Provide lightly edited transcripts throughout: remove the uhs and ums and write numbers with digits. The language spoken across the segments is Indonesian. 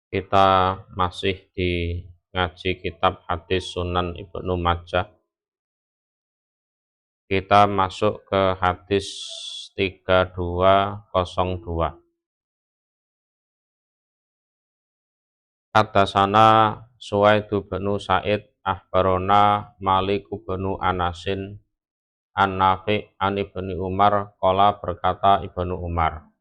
Kita masih di ngaji kitab hadis Sunan Ibnu Majah. Kita masuk ke hadis 3202. Haddatsana Suwaid bin Sa'id akhbarona Malik bin Anasin an Nafi' an Ibnu Umar qala berkata Ibnu Umar,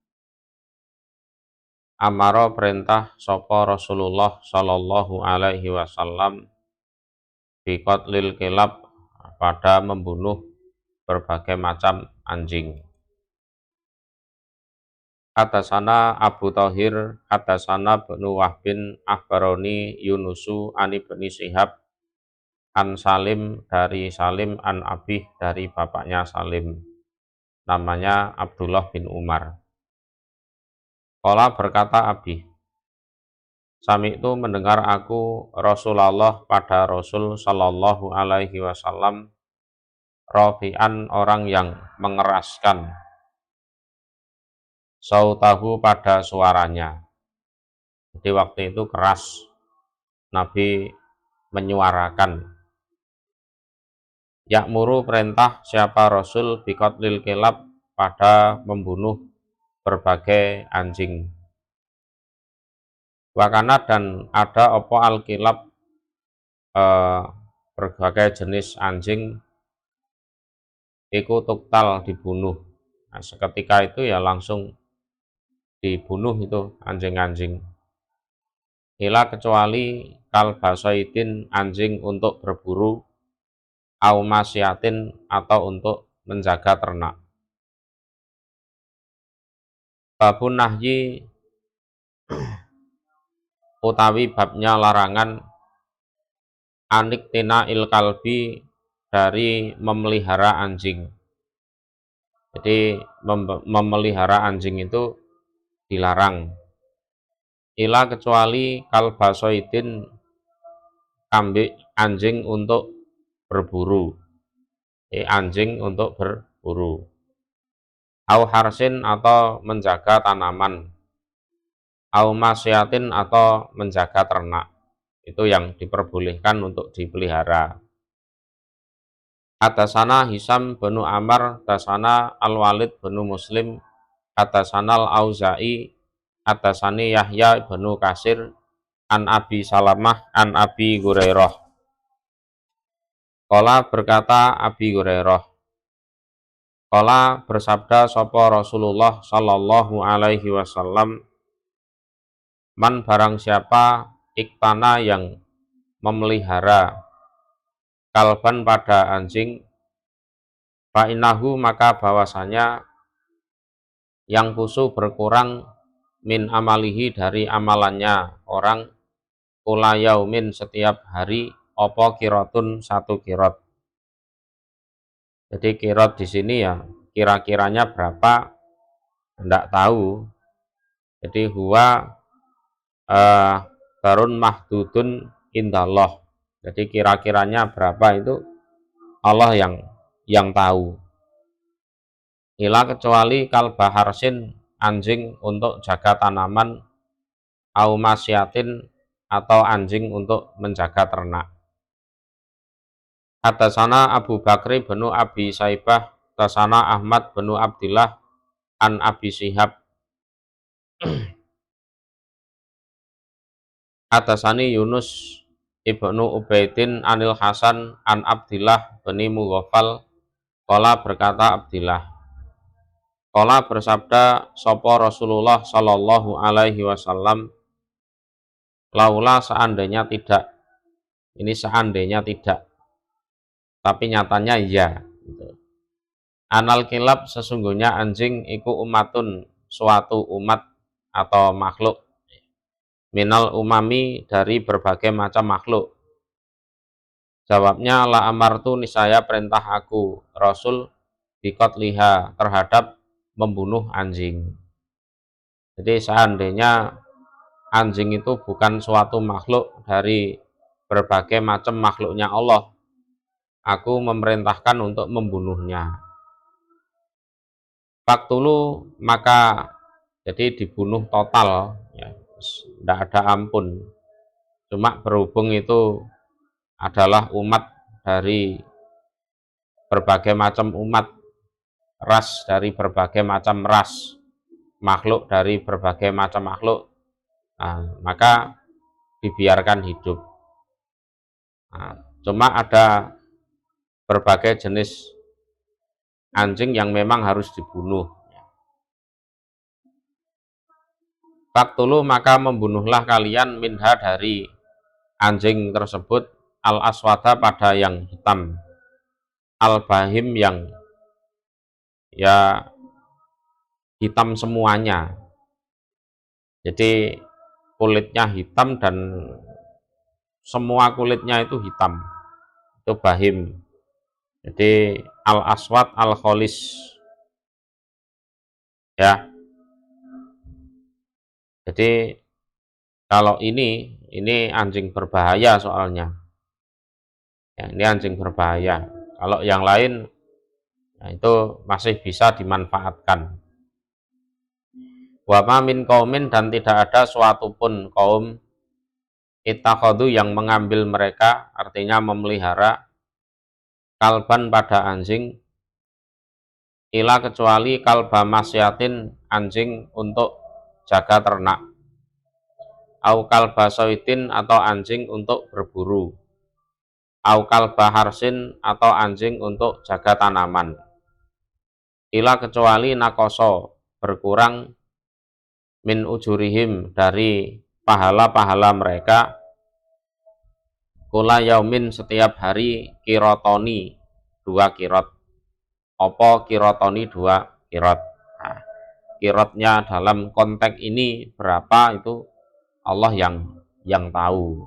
amaro perintah sapa Rasulullah sallallahu alaihi wasallam biqatlil kilab pada membunuh berbagai macam anjing. Haddatsana Abu Thahir haddatsana Ibnu Wahbin akhbaroni Yunusu an Ibni Syihab an Salim dari Salim an Abih dari bapaknya Salim, namanya Abdullah bin Umar. Qala berkata Abih, Sami itu mendengar aku Rasulullah pada Rasul sallallahu alaihi wasallam rafi'an orang yang mengeraskan sautahu pada suaranya. Jadi waktu itu keras Nabi menyuarakan. Ya'muru perintah siapa Rasul biqatlil kilab pada membunuh berbagai anjing. Wakana dan ada opo al kilab berbagai jenis anjing iku tuktal dibunuh. Nah, seketika itu ya langsung dibunuh itu anjing-anjing. Ila kecuali kalbasoidin anjing untuk berburu, au masyatin atau untuk menjaga ternak. Babun nahyi utawi babnya larangan aniktina il kalbi dari memelihara anjing. Jadi memelihara anjing itu dilarang. Ila kecuali kalbasoidin kambing anjing untuk berburu. Anjing untuk berburu. Au harsin atau menjaga tanaman. Au masyatin atau menjaga ternak. Itu yang diperbolehkan untuk dipelihara. Haddatsana Hisam bin Amr, haddatsana Al-Walid bin Muslim, haddatsana Al-Auza'i, haddatsani Yahya bin Kasir, an Abi Salamah, an Abi Hurairah. Qala berkata Abi Hurairah, qala bersabda sapa Rasulullah sallallahu alaihi wasallam, man barang siapa iktana yang memelihara kalban pada anjing, fa'inahu maka bahwasanya yang kusu berkurang min amalihi dari amalannya orang kula yaumin setiap hari opo kirotun satu kirot. Jadi kirot di sini ya kira-kiranya berapa enggak tahu. Jadi huwa barun mahdudun indallah. Jadi kira-kiranya berapa itu Allah yang tahu. Ila kecuali kalba harsin anjing untuk jaga tanaman, au masyatin atau anjing untuk menjaga ternak. Haddatsana Abu Bakri bin Abi Saibah, haddatsana Ahmad bin Abdillah an Abi Syihab. Haddatsani Yunus ibnu Ubaidin anil Hasan an Abdillah bin Mughaffal. Qala berkata Abdillah, qala bersabda sapa Rasulullah sallallahu alaihi wasallam, laula seandainya tidak. Ini seandainya tidak, tapi nyatanya iya. Anal kilab sesungguhnya anjing iku umatun suatu umat atau makhluk, minal umami dari berbagai macam makhluk. Jawabnya la amartu niscaya perintah aku Rasul biqatliha terhadap membunuh anjing. Jadi seandainya anjing itu bukan suatu makhluk dari berbagai macam makhluknya Allah, aku memerintahkan untuk membunuhnya. Faktulu maka jadi dibunuh total ya, tidak ada ampun. Cuma berhubung itu adalah umat dari berbagai macam umat, ras dari berbagai macam ras, makhluk dari berbagai macam makhluk, nah, maka dibiarkan hidup. Nah, cuma ada berbagai jenis anjing yang memang harus dibunuh. Faktulu maka membunuhlah kalian minha dari anjing tersebut al aswada pada yang hitam, al bahim yang ya hitam semuanya. Jadi kulitnya hitam dan semua kulitnya itu hitam. Itu bahim. Jadi al aswad al kholis. Ya. Jadi kalau ini anjing berbahaya soalnya. Ya, ini anjing berbahaya. Kalau yang lain ya itu masih bisa dimanfaatkan. Wa ma min qaumin dan tidak ada suatu pun kaum ittakhadhu yang mengambil mereka, artinya memelihara kalban pada anjing, ila kecuali kalba masyatin anjing untuk jaga ternak, au kalba soitin atau anjing untuk berburu, au kalba harsin atau anjing untuk jaga tanaman, ila kecuali nakoso berkurang min ujurihim dari pahala-pahala mereka, kula yaumin setiap hari kirotoni 2 kirot, opo kirotoni 2 kirot. Nah, kirotnya dalam konteks ini berapa itu Allah yang tahu.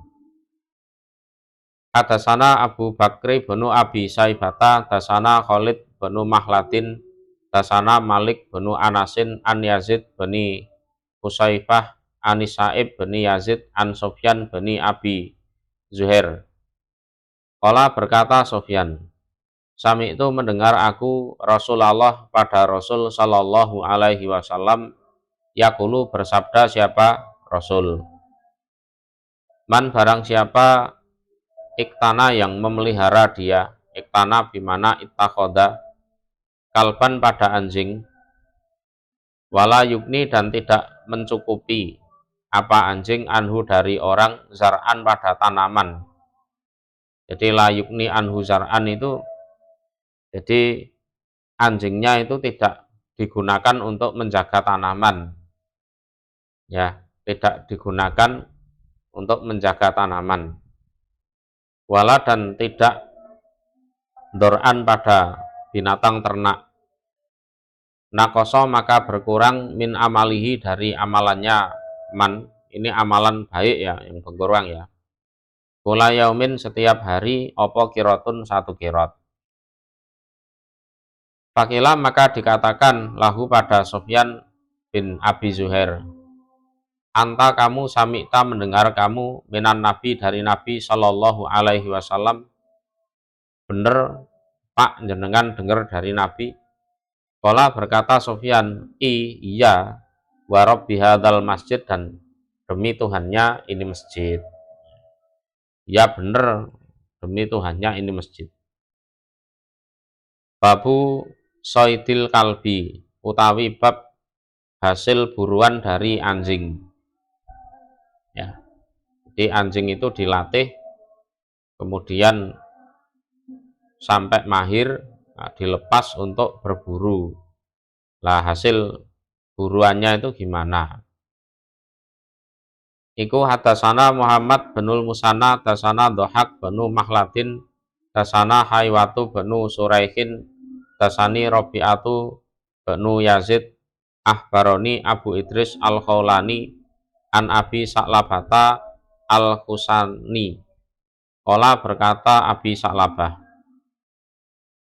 Hadasana Abu Bakri benu Abi Saibata, dasana Khalid benu Mahlatin, dasana Malik benu Anasin, an Yazid beni Husaifah, Anisaib beni Yazid, an Sofyan beni Abi Zuhair. Qala berkata Sofyan, Sami itu mendengar aku Rasulullah pada Rasul Sallallahu Alaihi Wasallam yaqulu bersabda siapa Rasul. Man barang siapa iktana yang memelihara dia, iktana bimana ittakhoda kalban pada anjing, wala yukni dan tidak mencukupi apa anjing anhu dari orang zar'an pada tanaman. Jadi la yukni anhu zar'an itu jadi anjingnya itu tidak digunakan untuk menjaga tanaman, ya, tidak digunakan untuk menjaga tanaman. Wala dan tidak dor'an pada binatang ternak. Nakoso maka berkurang min amalihi dari amalannya man, ini amalan baik ya yang berkurang ya. Kula yaumin setiap hari opo kirotun 1 kirot. Fakila maka dikatakan lahu pada Sofyan bin Abi Zuhair, anta kamu sami'ta mendengar kamu minan Nabi dari Nabi Sallallahu Alaihi Wasallam, bener Pak jenengan dengar dari Nabi. Qala berkata Sofyan, iya wa rabbi hadzal masjid dan demi Tuhannya ini masjid. Ya bener demi Tuhannya ini masjid. Babu soidil kalbi utawi bab hasil buruan dari anjing. Ya. Jadi anjing itu dilatih kemudian sampai mahir, nah, dilepas untuk berburu. Lah hasil buruannya itu gimana? Iku hadasana Muhammad binul Musanna, dasana Dohak benu Mahlatin, dasana Haywatu benu Suraihin, dasani Robi'atu benu Yazid, ahbaroni Abu Idris al-Khawlani, an Abi Sa'labata al-Khusani. Qala berkata Abi Sa'labah,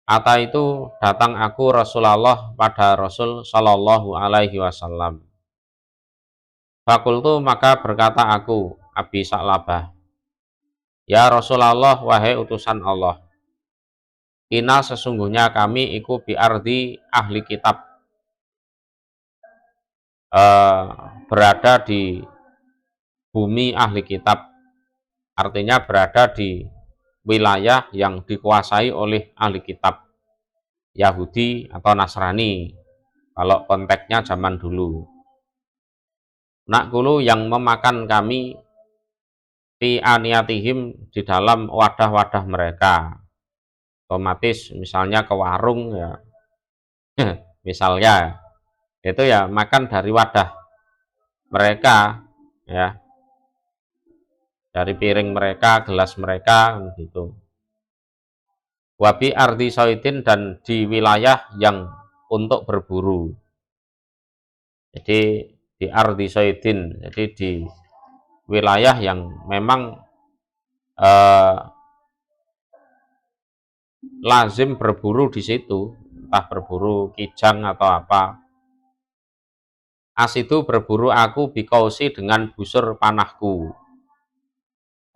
Ata itu datang aku Rasulullah pada Rasul Sallallahu Alaihi Wasallam. Fakultu maka berkata aku Abi Sa'labah, ya Rasulullah wahai utusan Allah, Ina sesungguhnya kami iku biardi ahli kitab, berada di bumi ahli kitab, artinya berada di wilayah yang dikuasai oleh ahli kitab, Yahudi atau Nasrani, kalau konteksnya zaman dulu. Nakulu yang memakan kami fi aniyatihim di dalam wadah-wadah mereka. Otomatis misalnya ke warung ya, misalnya itu ya makan dari wadah mereka ya, dari piring mereka, gelas mereka gitu. Wabi ardi soitin, dan di wilayah yang untuk berburu. Jadi di ardi soitin, jadi di wilayah yang memang lazim berburu di situ, entah berburu kijang atau apa. Asitu berburu aku bikausi dengan busur panahku.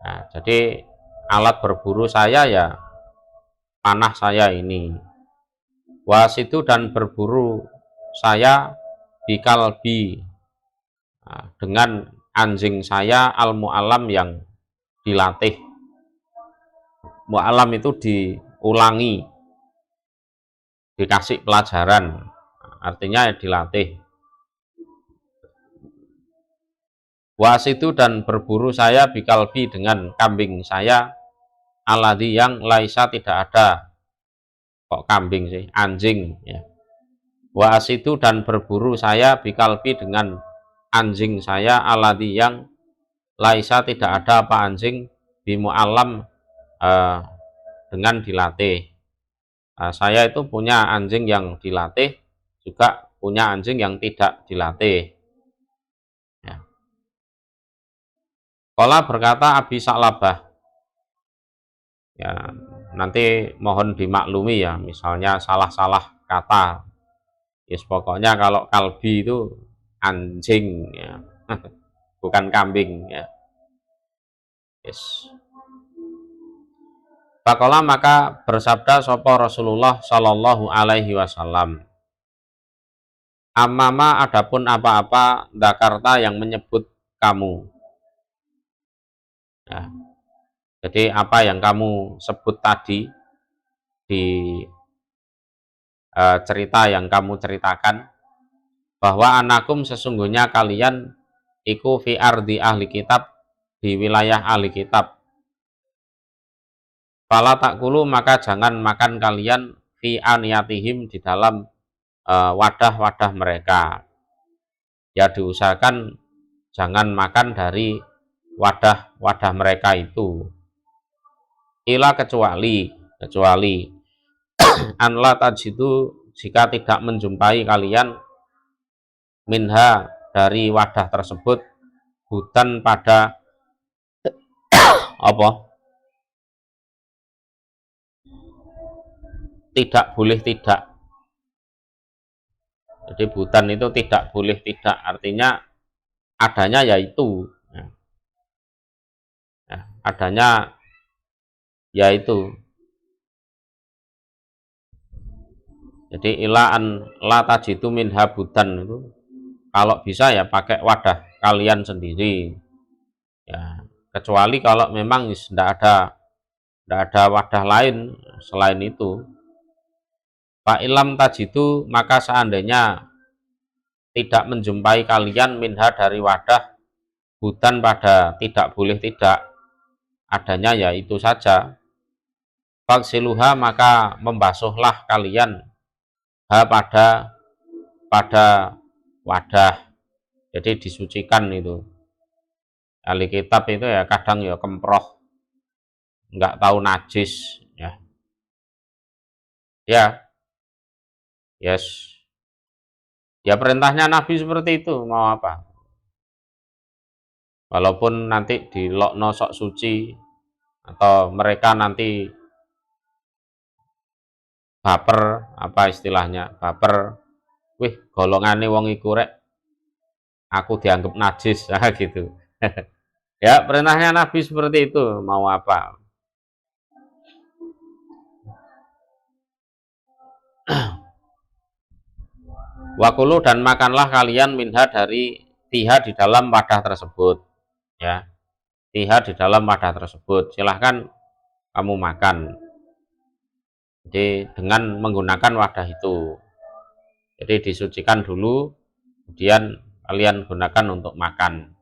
Nah, jadi alat berburu saya ya panah saya ini. Wasitu, dan berburu saya bikalbi, nah, dengan anjing saya al mu'alam yang dilatih. Mu'alam itu diulangi, dikasih pelajaran, artinya dilatih. Wasitu, dan berburu saya bikalbi dengan kambing saya aladi yang laisa tidak ada, kok kambing sih, anjing ya. Wasitu, dan berburu saya bikalbi dengan anjing saya aladi yang laisa tidak ada apa anjing bimu'alam dengan dilatih. Saya itu punya anjing yang dilatih, juga punya anjing yang tidak dilatih ya. Qala berkata Abi Sa'labah, ya nanti mohon dimaklumi ya, misalnya salah-salah kata, yes, pokoknya kalau kalbi itu anjing ya, bukan kambing ya. Yes. Faqala, maka bersabda sapa Rasulullah sallallahu alaihi wasallam, amama, adapun apa-apa Dakarta yang menyebut kamu ya. Jadi apa yang kamu sebut tadi di cerita yang kamu ceritakan, bahwa anakum sesungguhnya kalian iku fi ardi ahli kitab, di wilayah ahli kitab. Fala takulu, maka jangan makan kalian fi aniyatihim, di dalam wadah-wadah mereka. Ya diusahakan jangan makan dari wadah-wadah mereka itu. Ila kecuali anla tajidu, jika tidak menjumpai kalian minha, dari wadah tersebut, hutan pada apa, tidak boleh tidak. Jadi hutan itu tidak boleh tidak, artinya adanya yaitu ya. Adanya yaitu. Jadi ilaan la tajidu minha budan itu kalau bisa ya pakai wadah kalian sendiri ya, kecuali kalau memang tidak ada wadah lain selain itu. Fa ilam tajidu, maka seandainya tidak menjumpai kalian minha, dari wadah, budan pada tidak boleh tidak, adanya ya itu saja. Faksiluha, maka membasuhlah kalian ha pada wadah, jadi disucikan itu. Ahli kitab itu ya kadang ya kemproh, nggak tahu najis ya. Yes, ya perintahnya Nabi seperti itu, mau apa, walaupun nanti di lokno sok suci, atau mereka nanti baper, apa istilahnya, baper, wih golongane wong iku rek aku dianggap najis gitu. Ya perintahnya Nabi seperti itu, mau apa. Wakulu, dan makanlah kalian minha, dari tiha, di dalam wadah tersebut. ya, fiha di dalam wadah tersebut, silahkan kamu makan. Jadi dengan menggunakan wadah itu, jadi disucikan dulu, kemudian kalian gunakan untuk makan.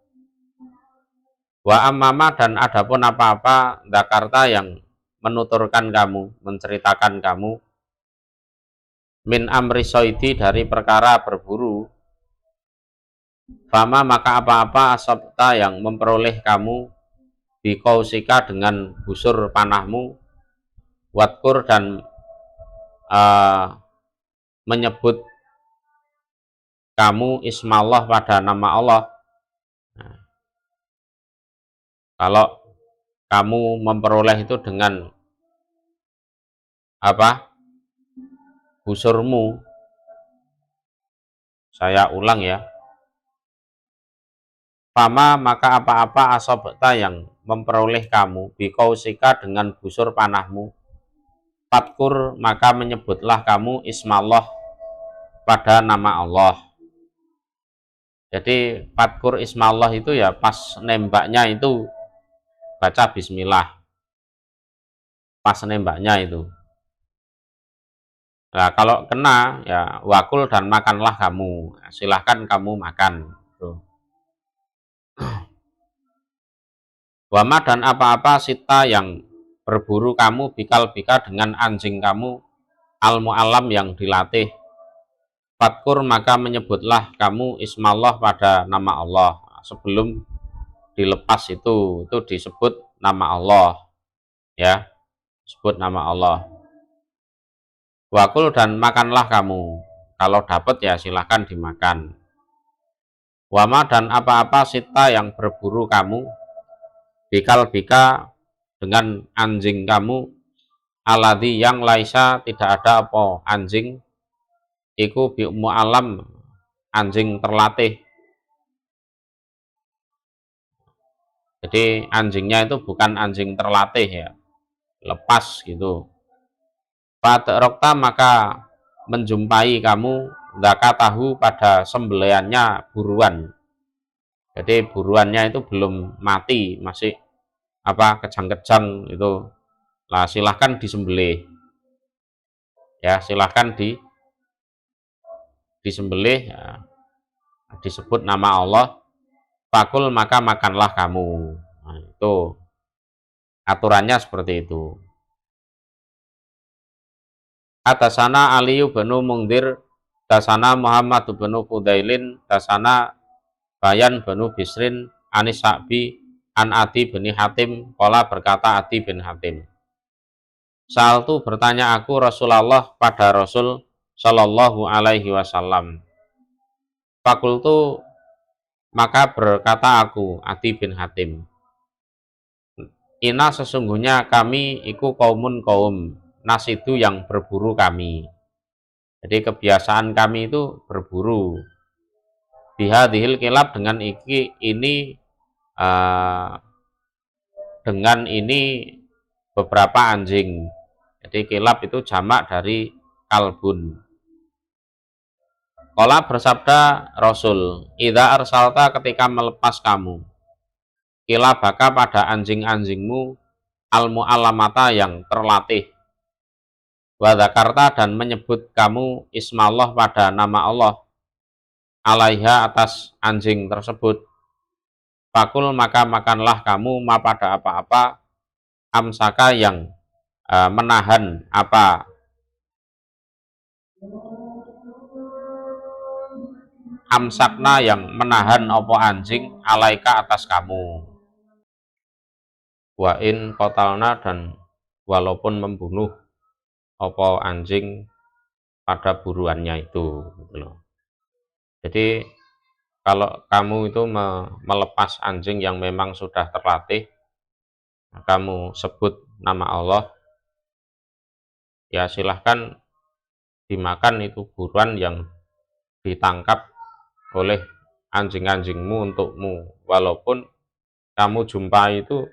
Wa ammama, dan adapun apa-apa Jakarta yang menuturkan kamu, menceritakan kamu, min amri soidi, dari perkara berburu, fama, maka apa-apa asabta yang memperoleh kamu, bikausika, dengan busur panahmu, watkur, dan menyebut kamu ismallah, pada nama Allah. Nah, kalau kamu memperoleh itu dengan apa, busurmu, saya ulang ya, fama, maka apa-apa asobta yang memperoleh kamu, bikausika, dengan busur panahmu, fatkur, maka menyebutlah kamu ismallah, pada nama Allah. Jadi fatkur ismallah itu ya pas nembaknya itu baca bismillah, pas nembaknya itu. Nah, kalau kena ya wakul, dan makanlah kamu, silahkan kamu makan. Tuh. Wama, dan apa-apa sita yang berburu kamu, bika dengan anjing kamu, al mu'alam, yang dilatih, fatkur, maka menyebutlah kamu ismallah, pada nama Allah. Sebelum dilepas itu disebut nama Allah, ya, sebut nama Allah. Wakul, dan makanlah kamu, kalau dapat ya silahkan dimakan. Wama, dan apa-apa sita yang berburu kamu, bika dengan anjing kamu, aladhi, yang laisa, tidak ada apa anjing, iku bi mu'alam, anjing terlatih. Jadi anjingnya itu bukan anjing terlatih ya, lepas gitu. Fatrokta, maka menjumpai kamu, tahu, pada sembeliannya buruan. Jadi buruannya itu belum mati, masih apa, kejang-kejang itu. Lah silahkan disembelih. Ya, silahkan disembelih, ya, disebut nama Allah. Fakul, maka makanlah kamu. Nah, itu aturannya seperti itu. Atasana Aliyu benu Mungdir, dasana Muhammad benu Fudailin, dasana Bayan benu Bisrin, Anis Sa'bi, An Adi bin Hatim, kola, berkata Adi bin Hatim. Saal tu, bertanya aku Rasulullah, pada Rasul Shallallahu Alaihi Wasallam. Fakultu, maka berkata aku Adi bin Hatim, Ina, sesungguhnya kami iku kaumun kaum, nasidu, yang berburu kami. Jadi kebiasaan kami itu berburu. Bihadihil kilab, dengan ini dengan ini beberapa anjing. Jadi kilab itu jamak dari kalbun. Qala, bersabda Rasul, idza arsalta, ketika melepas kamu, kilabaka, pada anjing-anjingmu, al mu'allamata, yang terlatih, wa dzakarta, dan menyebut kamu ismallah, pada nama Allah, alaiha, atas anjing tersebut, fakul, maka makanlah kamu, ma, pada apa-apa, amsaka, yang menahan apa, amsakna, yang menahan apa anjing, alaika, atas kamu. Wa in qatalna, dan walaupun membunuh apa anjing pada buruannya itu, gitu loh. Jadi kalau kamu itu melepas anjing yang memang sudah terlatih, kamu sebut nama Allah, ya silahkan dimakan itu buruan yang ditangkap oleh anjing-anjingmu untukmu, walaupun kamu jumpai itu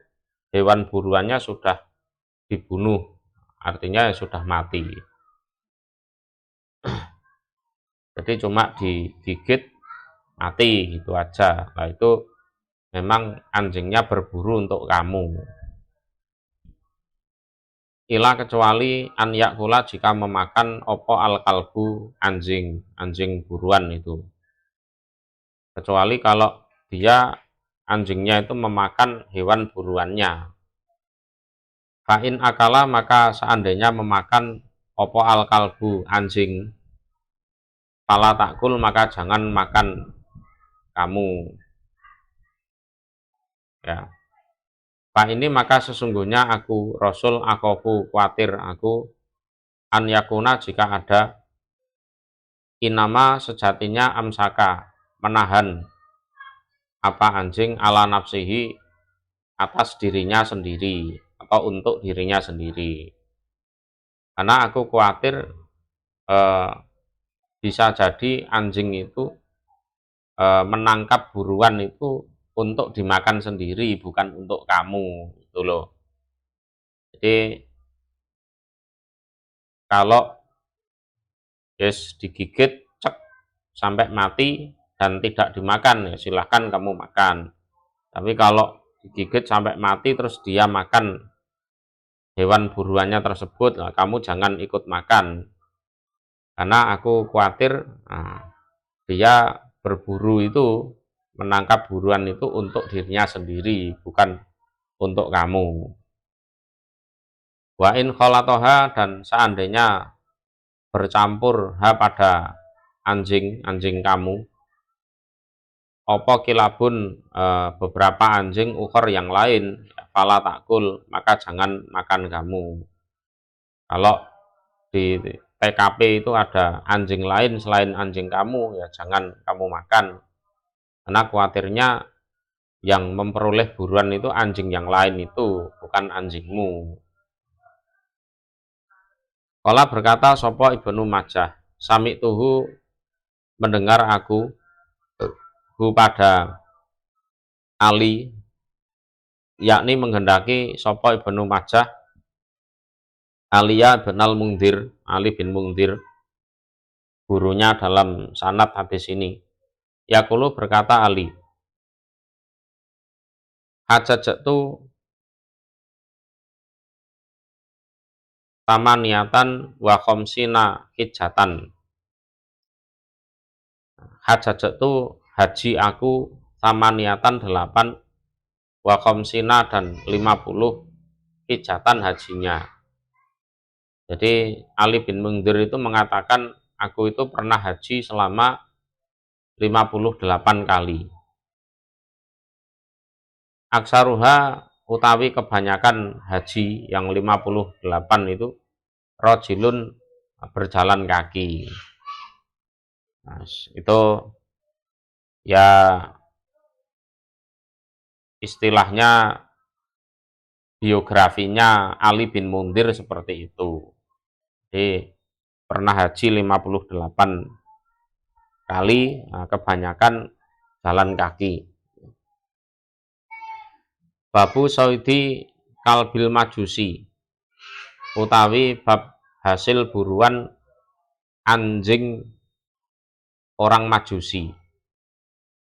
hewan buruannya sudah dibunuh, artinya sudah mati. Jadi cuma digigit mati gitu aja. Nah itu memang anjingnya berburu untuk kamu. Ila kecuali an yakula jika memakan opo al kalbu anjing buruan itu. Kecuali kalau dia anjingnya itu memakan hewan buruannya. Fa'in akala maka seandainya memakan opo al kalbu anjing, pala takul maka jangan makan kamu. Ya. Pak ini maka sesungguhnya aku Rasul aku khawatir aku an yakuna jika ada inama sejatinya amsaka menahan apa anjing ala nafsihi atas dirinya sendiri atau untuk dirinya sendiri. Karena aku khawatir bisa jadi anjing itu menangkap buruan itu untuk dimakan sendiri, bukan untuk kamu, gitu loh. Jadi kalau digigit cek sampai mati dan tidak dimakan, ya silahkan kamu makan. Tapi kalau digigit sampai mati terus dia makan hewan buruannya tersebut, nah, kamu jangan ikut makan. Karena aku khawatir dia berburu itu, menangkap buruan itu untuk dirinya sendiri, bukan untuk kamu. Wa in kholatoha dan seandainya bercampur pada anjing kamu, opo kilabun beberapa anjing ukhor yang lain, fala takul maka jangan makan kamu. Kalau di TKP itu ada anjing lain selain anjing kamu, ya jangan kamu makan. Karena khawatirnya yang memperoleh buruan itu anjing yang lain itu, bukan anjingmu. Kala berkata sopo Ibnu Majah, sami tuhu mendengar aku hu pada Ali, yakni menghendaki sopo Ibnu Majah Aliya bin Al-Mungdir, Ali bin Mungdir, gurunya dalam sanad hadis ini. Yaqulu berkata Ali, hajajatu tamaniatan wa khamsina hijjatan. Hajajatu haji aku tamaniatan 8 wa khamsina dan 50 hijjatan hajinya. Jadi Ali bin Mungdir itu mengatakan aku itu pernah haji selama 58 kali. Aksaruha utawi kebanyakan haji yang 58 itu rojilun berjalan kaki. Nah, itu ya istilahnya biografinya Ali bin Mungdir seperti itu. Jadi pernah haji 58 kali, nah, kebanyakan jalan kaki. Babu saudi kalbil majusi, utawi bab hasil buruan anjing orang majusi.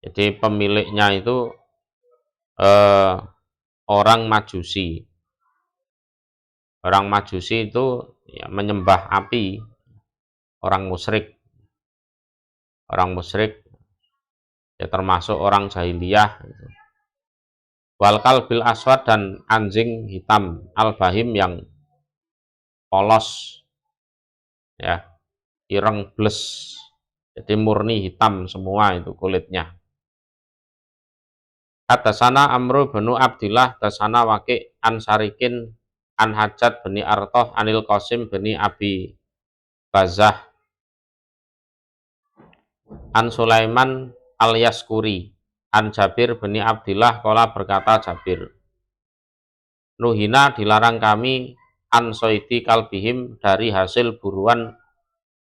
Jadi pemiliknya itu orang majusi. Orang majusi itu ya, menyembah api, orang musyrik. Orang musyrik ya termasuk orang jahiliyah. Wal kalbil aswad dan anjing hitam al-bahim yang polos, ya ireng bles, jadi murni hitam semua itu kulitnya. Hadasana Amru bin Abdillah dasana Waqi' an Sarikin an Hajjat bin Artoh anil Qasim bin Abi Bazah an Sulaiman al-Yaskuri an Jabir bin Abdillah qala berkata Jabir, nuhina dilarang kami an soidi kalbihim dari hasil buruan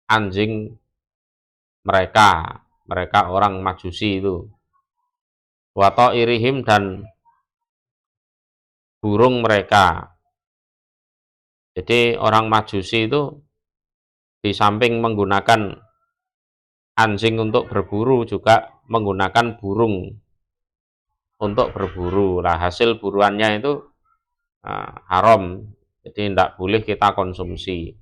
anjing mereka orang majusi itu, wato irihim dan burung mereka. Jadi orang majusi itu di samping menggunakan anjing untuk berburu juga menggunakan burung untuk berburu. Lah hasil buruannya itu haram, jadi tidak boleh kita konsumsi.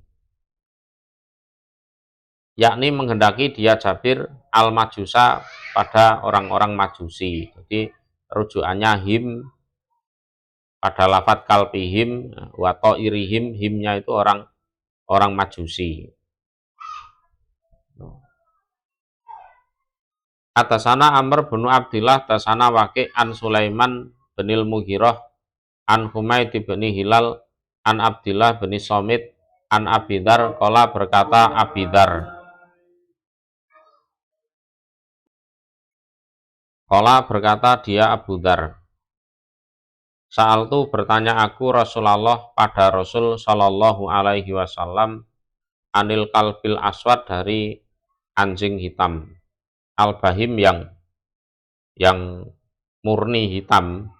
Yakni menghendaki dia Jabir al-majusa pada orang-orang majusi. Jadi rujukannya him pada lafat kalpihim wa ta'irihim, himnya itu orang majusi. Atasana Amr bin Abdillah, atasana Waqi' an Sulaiman bin Mughirah an Humaid bin Hilal an Abdillah bin Somit an Abidar, qala berkata Abidar, qala berkata dia Abu Dar, Sa'altu bertanya aku Rasulullah pada Rasul sallallahu alaihi wasallam anil kalbil aswad dari anjing hitam, al-bahim yang murni hitam.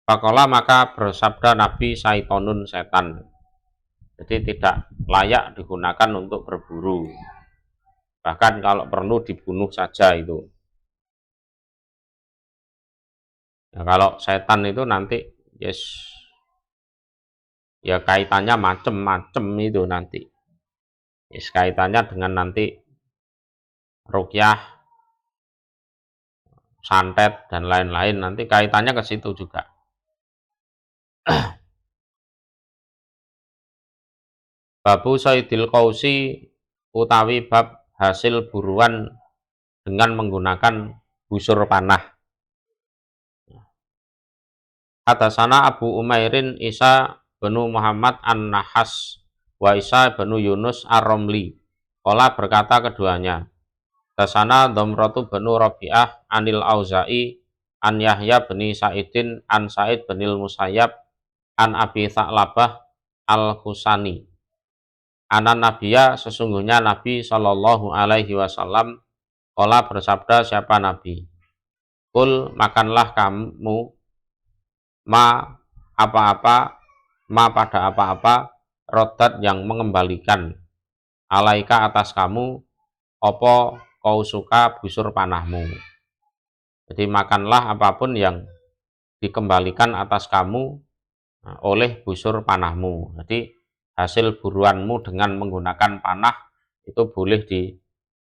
Faqala maka bersabda Nabi, syaitonun setan. Jadi tidak layak digunakan untuk berburu. Bahkan kalau perlu dibunuh saja itu. Nah, kalau setan itu nanti ya kaitannya macem-macem itu nanti. Kaitannya dengan nanti ruqyah, santet dan lain-lain, nanti kaitannya ke situ juga. Babu saidil qausi utawi bab hasil buruan dengan menggunakan busur panah. Hadasana Abu Umairin Isa bin Muhammad an-Nahas wa Isa bin Yunus ar-Romli. Qala berkata keduanya, hadasana Dhamratu bin Rabi'ah anil Auza'i an Yahya bin Sa'idin an Sa'id bin Musayyab an Abi Tha'labah al-Khusani. Anan Nabiya, sesungguhnya Nabi Shallallahu alaihi wasallam qala bersabda, siapa Nabi? Kul, makanlah kamu ma apa-apa, ma pada apa-apa, rodat yang mengembalikan, alaika atas kamu, opo kau suka busur panahmu. Jadi makanlah apapun yang dikembalikan atas kamu oleh busur panahmu. Jadi hasil buruanmu dengan menggunakan panah itu boleh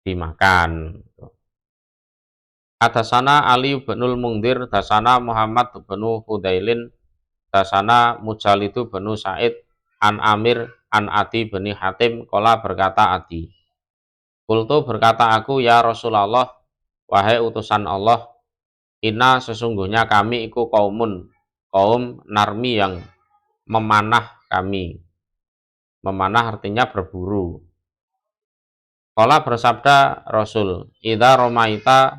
dimakan. Hadasana Ali binul Mungdir, hadasana Muhammad bin Fudailin, hadasana Mujalidu bin Sa'id an Amir an Adi bin Hatim, qala berkata Adi, qultu berkata aku, ya Rasulullah, wahai utusan Allah, inna sesungguhnya kami iku kaum narmi yang memanah kami. Memanah artinya berburu. Qala bersabda Rasul, idza romaita,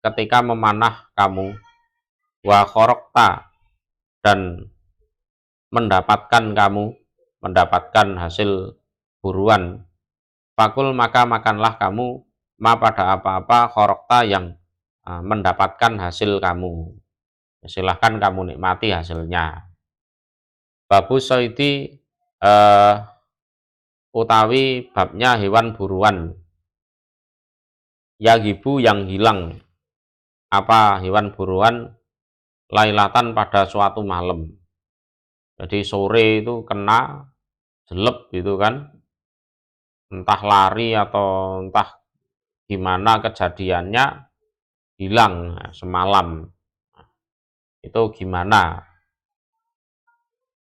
ketika memanah kamu, wa khorokta, dan mendapatkan hasil buruan, fakul maka makanlah kamu, ma pada apa-apa khorokta yang mendapatkan hasil kamu. Silahkan kamu nikmati hasilnya. Babu soidi utawi babnya hewan buruan, yagibu yang hilang, apa hewan buruan, lailatan pada suatu malam. Jadi sore itu kena jelek gitu kan, entah lari atau entah gimana kejadiannya, hilang semalam. Itu gimana?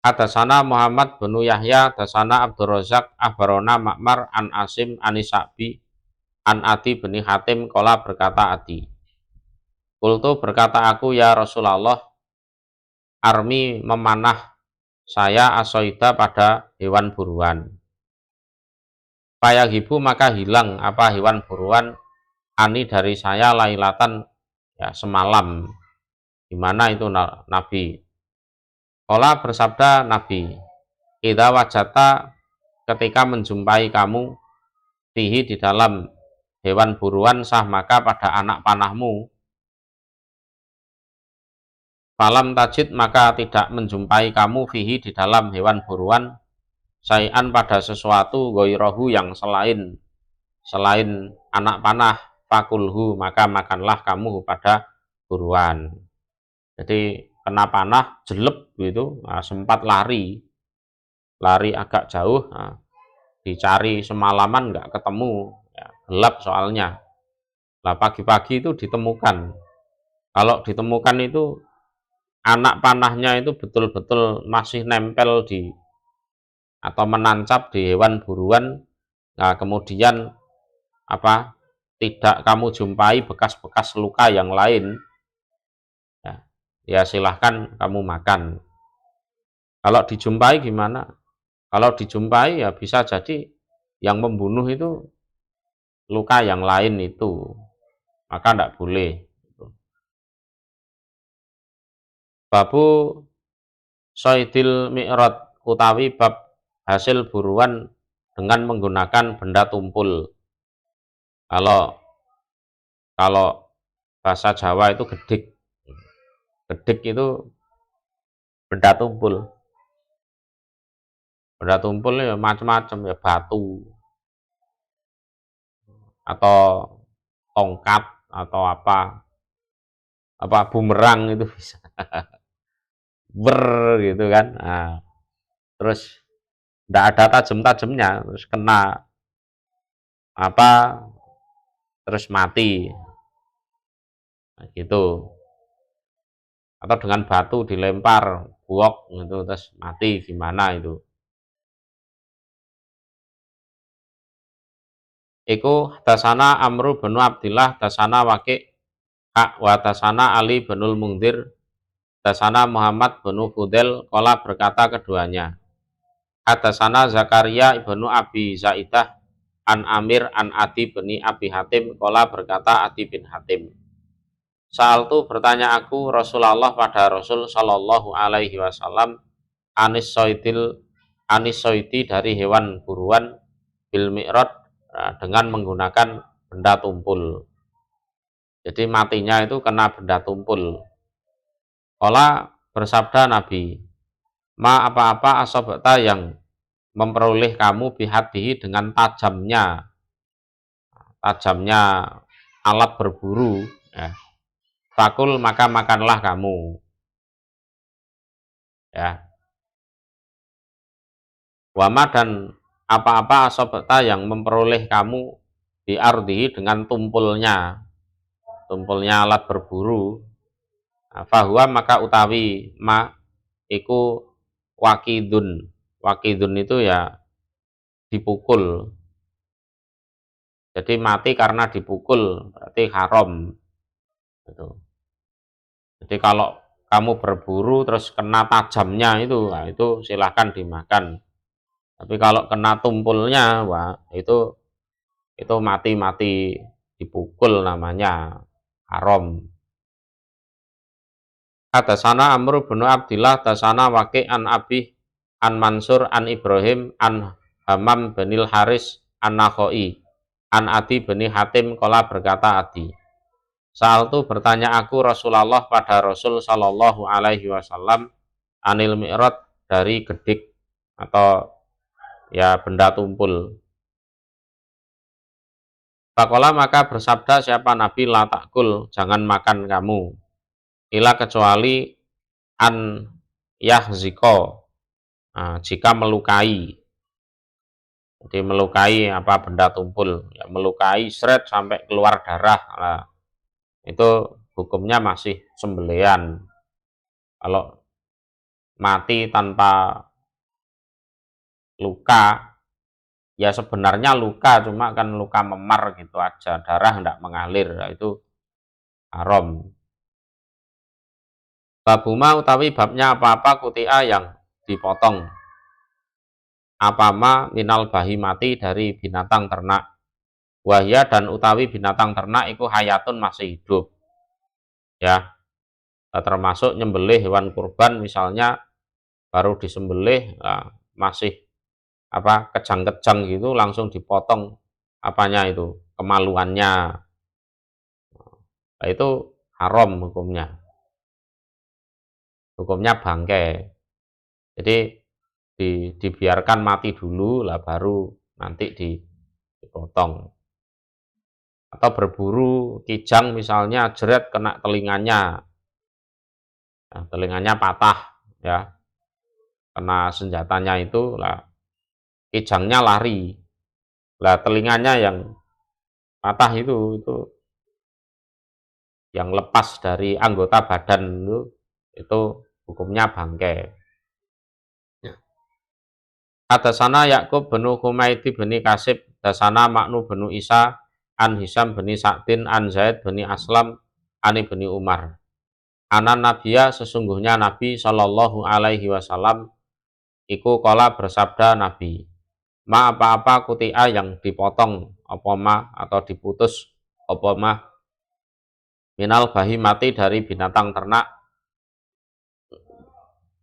Hadasana Muhammad bin Yahya, hadasana Abdul Razak, akhbarona Ma'mar an Asim an Isa'bi an Adi bin Hatim, qala berkata Adi, qultu berkata aku, ya Rasulullah, armi memanah saya asoida pada hewan buruan. Fayagibu maka hilang apa hewan buruan, ani dari saya lailatan ya semalam. Gimana itu Nabi? Qala bersabda Nabi, idza wajata, ketika menjumpai kamu, fihi di dalam hewan buruan, sah maka pada anak panahmu, falam tajid maka tidak menjumpai kamu, fihi di dalam hewan buruan, sayan pada sesuatu, goirohu yang selain anak panah, fakulhu maka makanlah kamu pada buruan. Jadi kena panah jelek gitu, nah, sempat lari agak jauh, nah, dicari semalaman nggak ketemu, ya, gelap soalnya. Nah, pagi-pagi itu ditemukan. Kalau ditemukan itu anak panahnya itu betul-betul masih nempel di atau menancap di hewan buruan. Nah, kemudian apa? Tidak kamu jumpai bekas-bekas luka yang lain, ya, ya silahkan kamu makan. Kalau dijumpai gimana? Kalau dijumpai ya bisa jadi yang membunuh itu luka yang lain itu, maka tidak boleh. Babu soidil mi'rad utawi bab hasil buruan dengan menggunakan benda tumpul. Kalau kalau bahasa Jawa itu gedik. Gedik itu benda tumpul. Benda tumpul ya macam-macam, ya batu atau tongkat atau apa bumerang itu bisa. Ber gitu kan. Nah, terus tidak ada tajam-tajamnya, terus kena apa terus mati. Nah, gitu. Atau dengan batu dilempar buok gitu terus mati, gimana itu? Iku dasana Amru bin Abdillah, dasana Waqi' wa dasana Ali binul Mungdir, dasana Muhammad bin Fudel. Qala berkata keduanya, hadasana Zakaria ibnu Abi Zaidah an Amir an Adi bin Abi Hatim. Qala berkata Adi bin Hatim, saal tu bertanya aku Rasulullah pada Rasul Shallallahu Alaihi Wasallam, anis soiti dari hewan buruan, bil mi'rad, dengan menggunakan benda tumpul. Jadi matinya itu kena benda tumpul. Qala bersabda Nabi, ma apa-apa asobata yang memperoleh kamu bihadihi dengan tajamnya alat berburu, ya. Fakul maka makanlah kamu, ya. Wama dan apa-apa asobata yang memperoleh kamu diardihi dengan tumpulnya alat berburu, fahuwa maka utawi ma iku wakidun itu ya dipukul. Jadi mati karena dipukul berarti haram gitu. Jadi kalau kamu berburu terus kena tajamnya itu, nah itu silahkan dimakan. Tapi kalau kena tumpulnya, wah itu mati dipukul, namanya haram. Hadasana Amr bin Abdillah, hadasana Waqi' an Abi an Mansur an Ibrahim an Hamam binil Haris an Nakhoi an Adi bin Hatim. Qala berkata Adi, saal tu bertanya aku Rasulullah pada Rasul Shallallahu Alaihi Wasallam, anil mi'rad dari gedik atau ya benda tumpul. Faqala maka bersabda siapa Nabi, la takul, jangan makan kamu, ila kecuali an yahziko, nah, jika melukai. Jadi melukai apa benda tumpul, ya, melukai seret sampai keluar darah, nah, itu hukumnya masih sembelian. Kalau mati tanpa luka, ya sebenarnya luka, cuma kan luka memar gitu aja, darah tidak mengalir, nah, itu haram. Babuma utawi babnya apa-apa kutia yang dipotong, apama minal bahimati dari binatang ternak, wahya dan utawi binatang ternak iku hayatun masih hidup, ya, termasuk nyembelih hewan kurban misalnya baru disembelih, nah, masih apa kejang-kejang gitu langsung dipotong apanya itu kemaluannya, nah, itu haram hukumnya bangkai. Jadi dibiarkan mati dulu lah baru nanti dipotong. atau berburu kijang misalnya jeret kena telinganya, nah, telinganya patah ya, kena senjatanya itu lah, kijangnya lari, lah telinganya yang patah itu yang lepas dari anggota badan itu hukumnya bangkai. Hadasana Yakub bin Humaidi bin Kasib, dasana Maknu bin Isa, an Hisam bin Sa'din, an Zaid bin Aslam, an bin Umar. Anan Nabiya, sesungguhnya Nabi Shallallahu Alaihi Wasallam iku kola bersabda Nabi, ma apa-apa kutia yang dipotong opoma atau diputus opoma minal bahimati dari binatang ternak,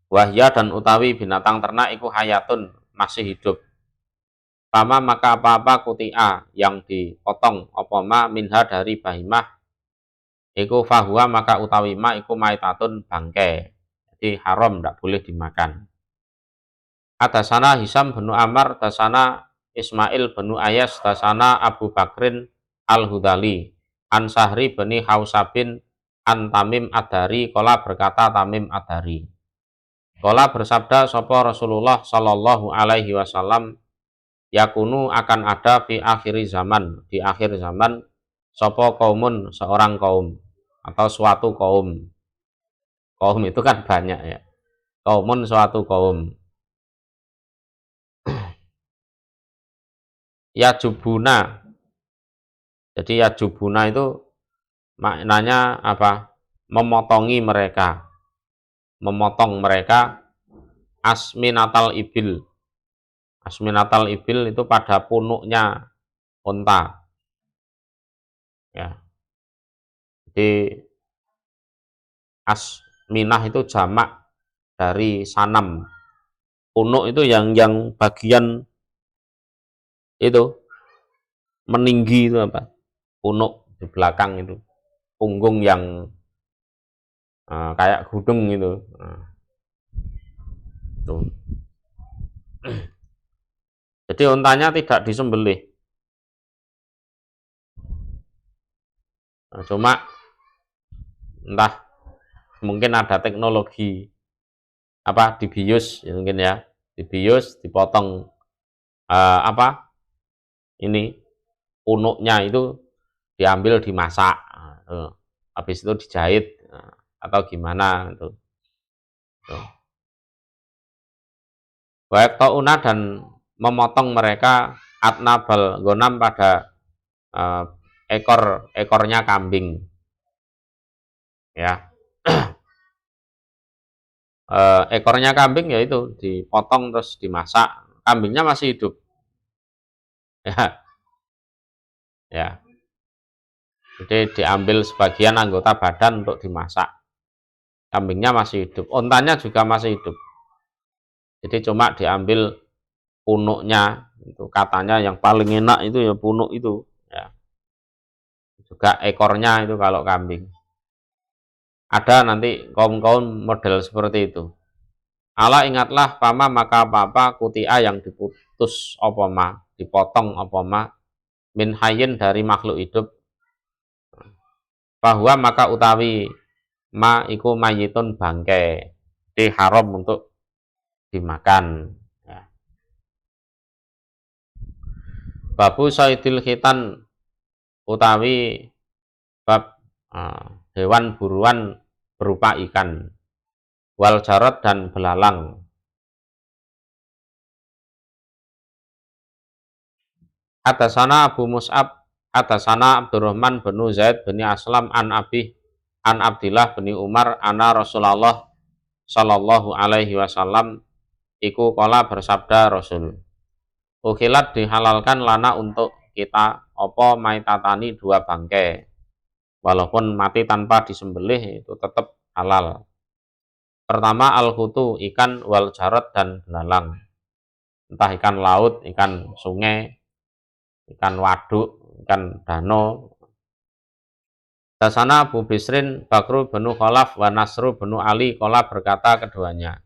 wahya dan utawi binatang ternak iku hayatun masih hidup. Pama maka apa-apa kutia yang dipotong opoma minha dari bahimah iku fahuwa maka utawi ma iku maitatun bangke, jadi haram, tidak boleh dimakan. Hadasana Hisam bin Amr, dasana Ismail bin Ayas, dasana Abu Bakrin al-Hudali, an Sahri bin Hausabin, an Tamim Ad-Dari, kola berkata Tamim Ad-Dari, kola bersabda sopo Rasulullah Shallallahu Alaihi Wasallam, yakunu akan ada fi akhiri zaman, di akhir zaman, sopo kaumun seorang kaum atau suatu kaum. Kaum itu kan banyak ya. Kaumun suatu kaum. Yajubuna. Jadi yajubuna itu maknanya apa? Memotongi mereka. Memotong mereka asminatal ibil. Asminatal ibil itu pada punuknya unta. Ya. Jadi asminah itu jamak dari sanam. Punuk itu yang bagian itu meninggi itu apa? Punuk di belakang itu. Punggung yang kayak gudung gitu. Tuh. Jadi untanya tidak disembelih. Nah, cuma entah mungkin ada teknologi apa dibius ya, mungkin ya, dibius dipotong apa ini punuknya itu diambil dimasak, habis itu dijahit atau gimana itu. Baik tauna dan memotong mereka atnabal gonam pada ekornya kambing ya. Ekornya kambing yaitu dipotong terus dimasak, kambingnya masih hidup ya, jadi diambil sebagian anggota badan untuk dimasak, kambingnya masih hidup, ontanya juga masih hidup, jadi cuma diambil punuknya, itu katanya yang paling enak itu ya punuk itu ya, juga ekornya itu kalau kambing. Ada nanti kaum-kaum model seperti itu. Ala ingatlah pama maka apa kutia yang diputus opoma, dipotong opoma min hayin dari makhluk hidup, bahwa maka utawi ma iku mayitun bangke, di haram untuk dimakan ya. Babu saidil khitan utawi bab hewan buruan berupa ikan, wal jarot dan belalang. Hadasana Abu Mus'ab, hadasana Abdurrahman bin Zaid bin Aslam an Abdillah bin Umar anna Rasulullah Shallallahu Alaihi Wasallam iku kola bersabda Rasul, ukilat dihalalkan lana untuk kita opo maitatani dua bangkai, walaupun mati tanpa disembelih itu tetap halal. Pertama al-hutu ikan, wal jarot dan belalang, entah ikan laut, ikan sungai, ikan waduk, ikan danau. Dasana Abu Bisrin Bakru bin Khalaf wa Nasru bin Ali kola berkata keduanya.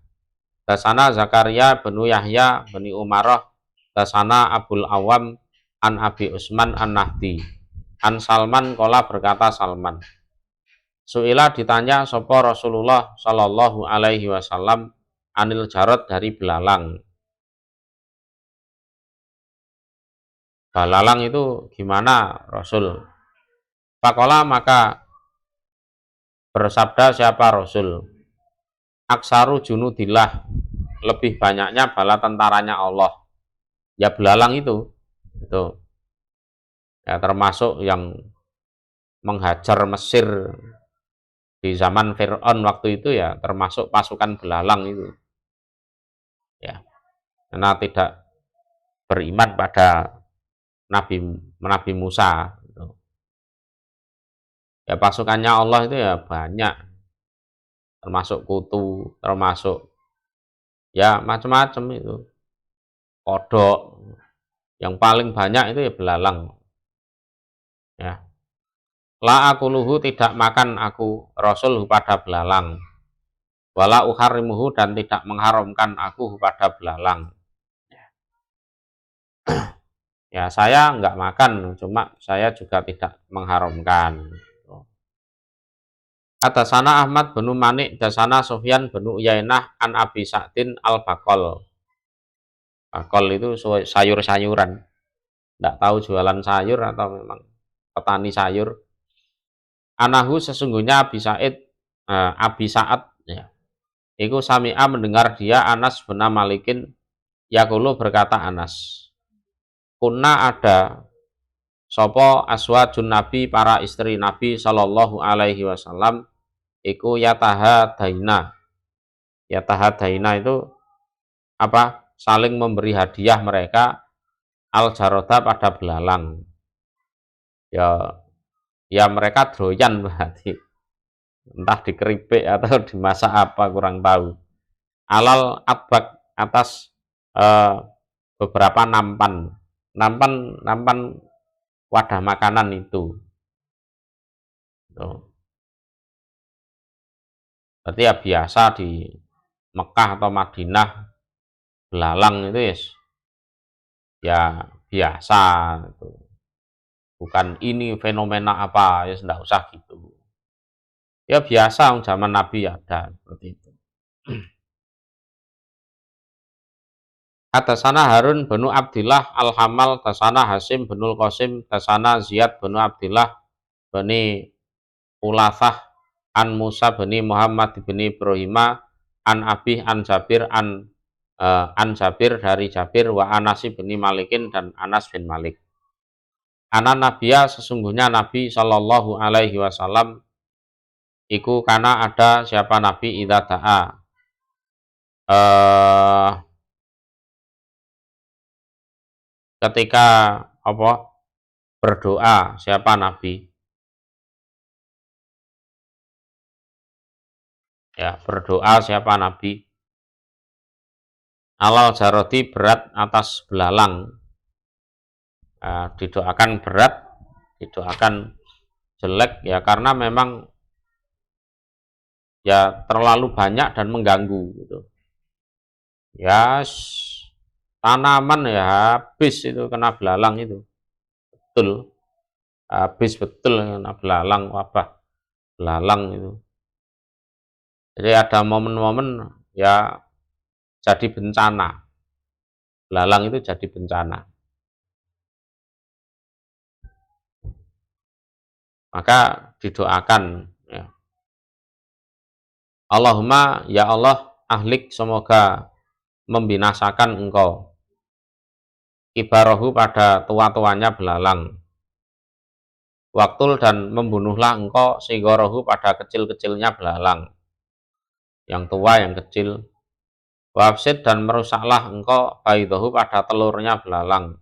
Dasana Zakaria bin Yahya bin Umarah, dasana Abul Awam an Abi Usman an Nahdi An Salman kola berkata Salman. Suila ditanya sopo Rasulullah Shallallahu Alaihi Wasallam anil jarod dari belalang. Belalang itu gimana Rasul? Pakola maka bersabda siapa Rasul? Aksaru junudillah, lebih banyaknya bala tentaranya Allah. Ya belalang itu ya termasuk yang menghajar Mesir di zaman Fir'aun waktu itu ya termasuk pasukan belalang itu ya, karena tidak beriman pada Nabi Musa gitu. Ya pasukannya Allah itu ya banyak, termasuk kutu, termasuk ya macam-macam itu, kodok, yang paling banyak itu ya belalang ya. La akuluhu, tidak makan aku Rasul pada belalang, wala uharimuhu, dan tidak mengharamkan aku pada belalang. Ya saya enggak makan, cuma saya juga tidak mengharamkan. Hadasana Ahmad bin Manik, dasana Sufyan bin Uyainah an Abi Sa'din al-Baqol. Baqol itu sayur-sayuran. Enggak tahu jualan sayur atau memang petani sayur. Anahu, sesungguhnya Abi Sa'ad ya. Iku sami'a, mendengar dia Anas bin Malikin yaqulu, berkata Anas. Kunna, ada sopo aswajun Nabi, para istri Nabi Sallallahu Alaihi Wasallam, iku yatahadaina. Yatahadaina itu apa? Saling memberi hadiah mereka al jaroda, pada belalang. Ya mereka doyan berarti, entah dikeripik atau dimasak apa kurang tahu. Alal abak, atas beberapa nampan wadah makanan itu. Berarti ya biasa di Mekah atau Madinah belalang itu ya biasa itu. Bukan ini fenomena apa, ya enggak usah gitu. Ya biasa zaman Nabi ada seperti itu. Hadasana Harun bin Abdillah al-Hamal, dasana Hasim bin Qasim, dasana Ziyad bin Abdillah bin Ulathah, an Musa bin Muhammad bin Ibrahima, an Abi an Jabir an Jabir, dari Jabir, wa Anasi bin Malikin, dan Anas bin Malik. Ana Nabiya, sesungguhnya Nabi Sallallahu Alaihi Wasallam iku, karena ada siapa Nabi idza da'a ketika apa berdoa siapa Nabi ya, berdoa siapa Nabi alal jaroti, berat atas belalang. Didoakan berat, didoakan jelek ya, karena memang ya terlalu banyak dan mengganggu gitu. Ya tanaman ya habis itu kena belalang itu. Betul. Habis betul kena belalang, wabah belalang itu. Jadi ada momen-momen ya jadi bencana. Belalang itu jadi bencana. Maka didoakan ya. Allahumma, ya Allah, ahlik, semoga membinasakan engkau ibarahu, pada tua-tuanya belalang. Waktul, dan membunuhlah engkau sigorohu, pada kecil-kecilnya belalang. Yang tua, yang kecil. Wafsid, dan merusaklah engkau baidahu, pada telurnya belalang.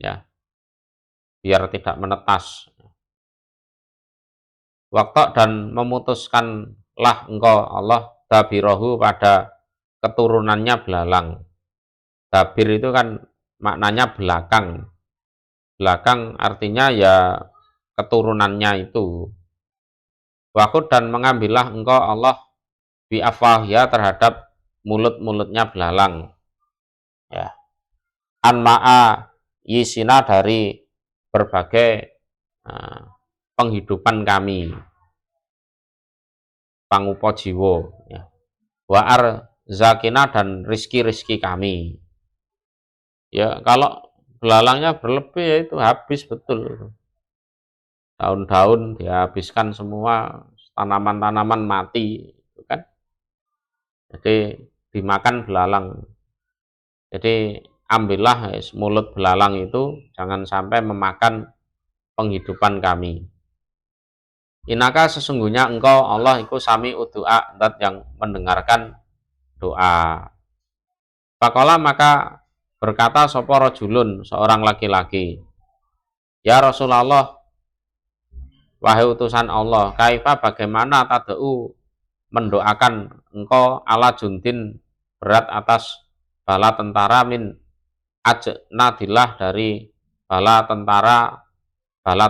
Ya, biar tidak menetas. Waktu, dan memutuskanlah engkau Allah dabirahu, pada keturunannya belalang. Dabir itu kan maknanya belakang. Belakang artinya ya keturunannya itu. Waktu, dan mengambillah engkau Allah bi'afwahya, terhadap mulut-mulutnya belalang. Ya. Anma'a yisina, dari berbagai penghidupan kami, pangupa jiwa, ya. Wa arzakina, dan rizki-rizki kami. Ya, kalau belalangnya berlebih ya itu habis betul. Daun-daun dihabiskan semua, tanaman-tanaman mati, itu kan. Jadi dimakan belalang. Jadi ambillah mulut belalang itu, jangan sampai memakan penghidupan kami. Inaka, sesungguhnya engkau Allah iku sami doa, zat yang mendengarkan doa. Pakola, maka berkata sapa rajulun, seorang laki-laki, ya Rasulullah, wahai utusan Allah, kaifa, bagaimana tad'u, mendoakan engkau ala jundin, berat atas bala tentara, min ajnadillah, dari bala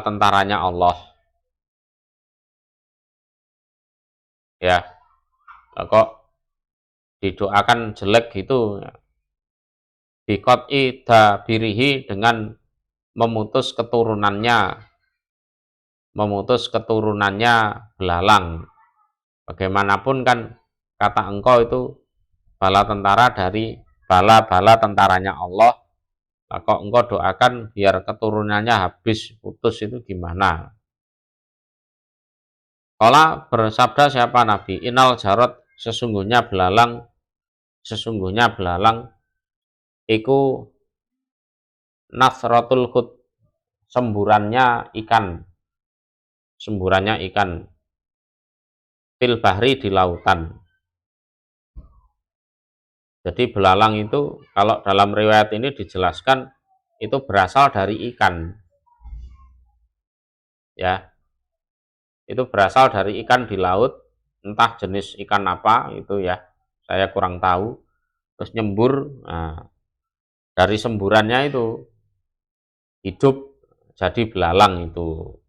tentaranya Allah. Ya, kok didoakan jelek gitu, bikot'i dabirihi, dengan memutus keturunannya belalang. Bagaimanapun kan kata engkau itu bala tentara dari bala-bala tentaranya Allah, kok engkau doakan biar keturunannya habis, putus, itu gimana? Kala, bersabda siapa Nabi, inal jarot, sesungguhnya belalang iku nasratul hud, semburannya ikan fil bahri, di lautan. Jadi belalang itu kalau dalam riwayat ini dijelaskan itu berasal dari ikan, ya, itu berasal dari ikan di laut, entah jenis ikan apa itu, ya, saya kurang tahu. Terus nyembur, dari semburannya itu hidup jadi belalang itu.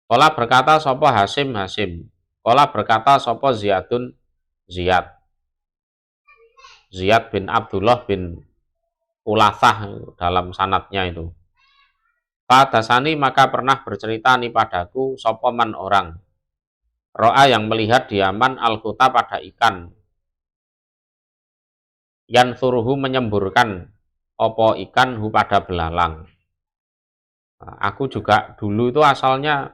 Kola berkata sopo Hasim, Kola berkata sopo Ziyad bin Abdullah bin Ulathah, dalam sanatnya itu. Padasani, maka pernah bercerita nih padaku, sopoman orang, ro'a, yang melihat diaman, al-huta, pada ikan, yan suruhu, menyemburkan opo ikan, hu, pada belalang. Nah, aku juga dulu itu asalnya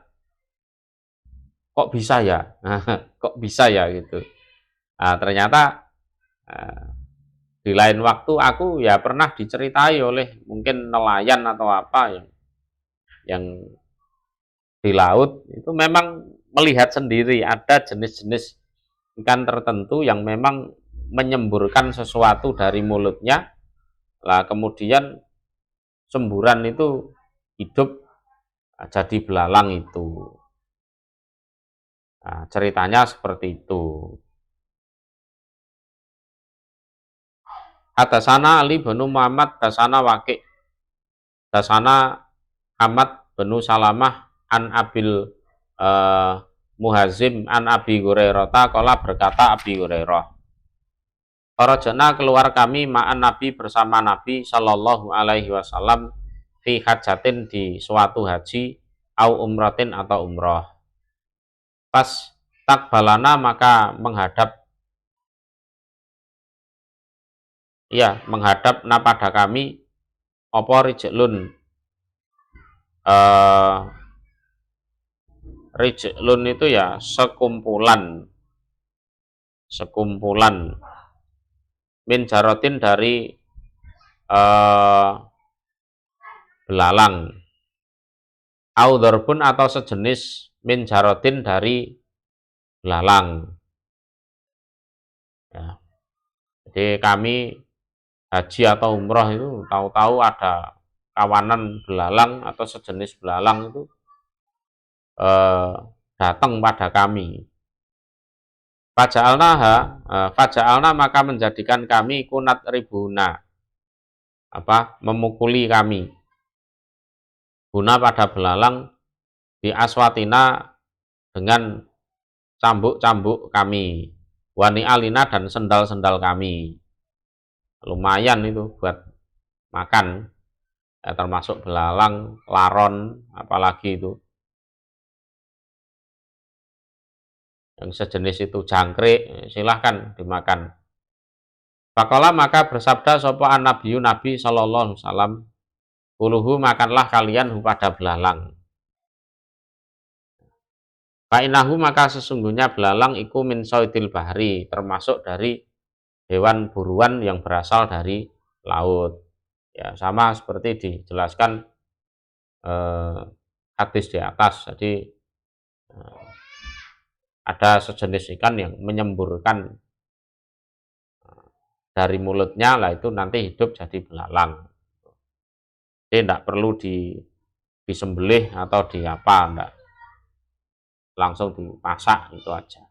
kok bisa ya, kok bisa ya gitu. Nah, ternyata di lain waktu aku ya pernah diceritai oleh mungkin nelayan atau apa yang di laut itu memang melihat sendiri ada jenis-jenis ikan tertentu yang memang menyemburkan sesuatu dari mulutnya, lah kemudian semburan itu hidup jadi belalang itu. Nah, ceritanya seperti itu. Hadasana Ali bin Muhammad, dasana Waqi', dasana Ahmad bin Salamah, an Abil Muhazim, an Abi Hurairah, qala, berkata Abi Hurairah, Farajana, keluar kami, ma'an Nabi, bersama Nabi sallallahu alaihi wasallam, fi hajatin, di suatu haji, au umratin, atau umrah. Pas takbalana, maka menghadap pada kami, apa rijlun, rijlun itu ya sekumpulan min jarotin, dari belalang, au darbun, atau sejenis min jarotin, dari belalang, ya. Jadi kami haji atau umroh itu tahu-tahu ada kawanan belalang atau sejenis belalang itu datang pada kami. Faja'alna, maka menjadikan kami, kunat ribuna, memukuli kami, guna pada belalang, di aswatina, dengan cambuk-cambuk kami, wani alina, dan sendal-sendal kami. Lumayan itu buat makan, ya, termasuk belalang, laron, apalagi itu yang sejenis itu jangkrik, silahkan dimakan. Faqala maka bersabda sapa an-nabiyyu Nabi sallallahu alaihi wasallam, kuluhu makanlah kalian pada belalang. Fa'inahu maka sesungguhnya belalang iku min soidil bahri, termasuk dari hewan buruan yang berasal dari laut. Ya, sama seperti dijelaskan hadis di atas. Jadi ada sejenis ikan yang menyemburkan dari mulutnya, lah itu nanti hidup jadi belalang. Jadi tidak perlu disembelih atau diapa, enggak, langsung dimasak itu aja.